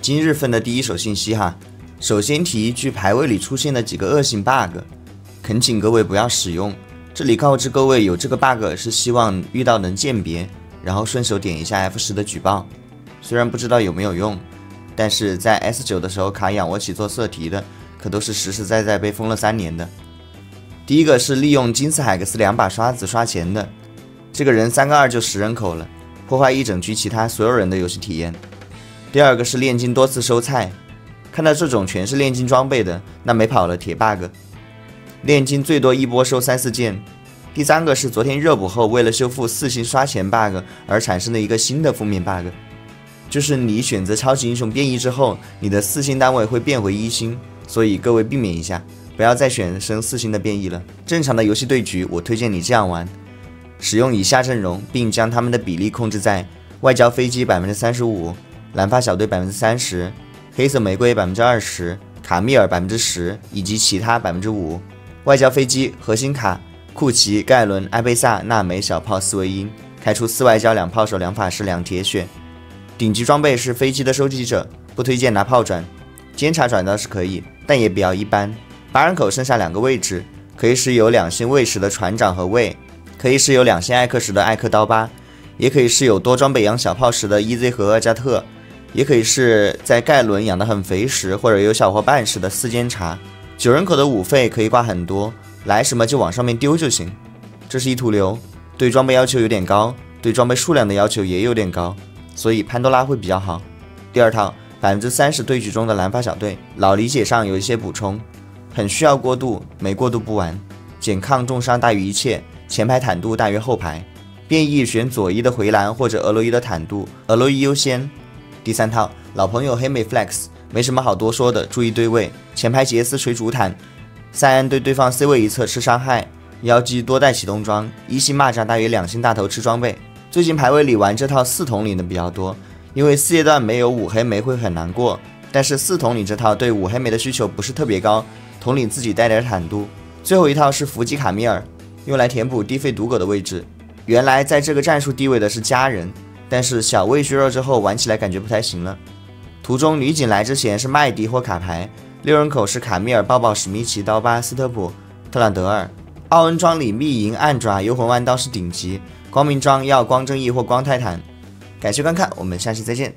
今日份的第一手信息哈，首先提一句，排位里出现了几个恶性 bug， 恳请各位不要使用。这里告知各位，有这个 bug 是希望遇到能鉴别，然后顺手点一下 F10的举报。虽然不知道有没有用，但是在 S9 的时候卡仰卧起做色题的，可都是实实在在被封了3年的。第一个是利用金斯海克斯2把刷子刷钱的，这个人3个2就10人口了，破坏一整局其他所有人的游戏体验。第二个是炼金多次收菜，看到这种全是炼金装备的，那没跑了铁 bug。炼金最多一波收3-4件。第三个是昨天热补后为了修复4星刷钱 bug 而产生的一个新的负面 bug， 就是你选择超级英雄变异之后，你的4星单位会变回1星，所以各位避免一下，不要再选升4星的变异了。正常的游戏对局，我推荐你这样玩，使用以下阵容，并将他们的比例控制在外交飞机 35%， 蓝发小队 30%， 黑色玫瑰 20%， 卡密尔 10%， 以及其他 5%。外交飞机核心卡库奇、盖伦、埃贝萨、娜美、小炮4维因，开出4外交、2炮手、2法师、2铁血。顶级装备是飞机的收集者，不推荐拿炮转，监察转倒是可以，但也比较一般。8人口剩下2个位置，可以是有2星卫士的船长和卫，可以是有2星艾克什的艾克刀疤，也可以是有多装备养小炮时的 EZ 和厄加特，也可以是在盖伦养得很肥时或者有小伙伴时的4监察。9人口的5费可以挂很多，来什么就往上面丢就行。这是一图流，对装备要求有点高，对装备数量的要求也有点高，所以潘多拉会比较好。第二套 30% 对局中的蓝发小队，老理解上有一些补充，很需要过渡，没过渡不完。减抗重伤大于一切，前排坦度大于后排，变异选左一的回蓝或者俄罗伊的坦度，俄罗伊优先。第三套老朋友黑美 flex， 没什么好多说的，注意对位，前排杰斯锤主坦，塞恩对对方 C 位一侧吃伤害，妖姬多带启动装，1星蚂蚱大于2星大头吃装备。最近排位里玩这套4统领的比较多，因为4阶段没有5黑莓会很难过，但是4统领这套对5黑莓的需求不是特别高，统领自己带点坦度。最后一套是伏击卡米尔，用来填补低费赌狗的位置。原来在这个战术低位的是家人，但是小位削弱之后玩起来感觉不太行了。图中女警来之前是麦迪或卡牌，6人口是卡米尔、抱抱、史密奇、刀疤、斯特普、特兰德尔。奥恩装里密银、暗爪、幽魂弯刀是顶级，光明装要光正义或光泰坦。感谢观看，我们下期再见。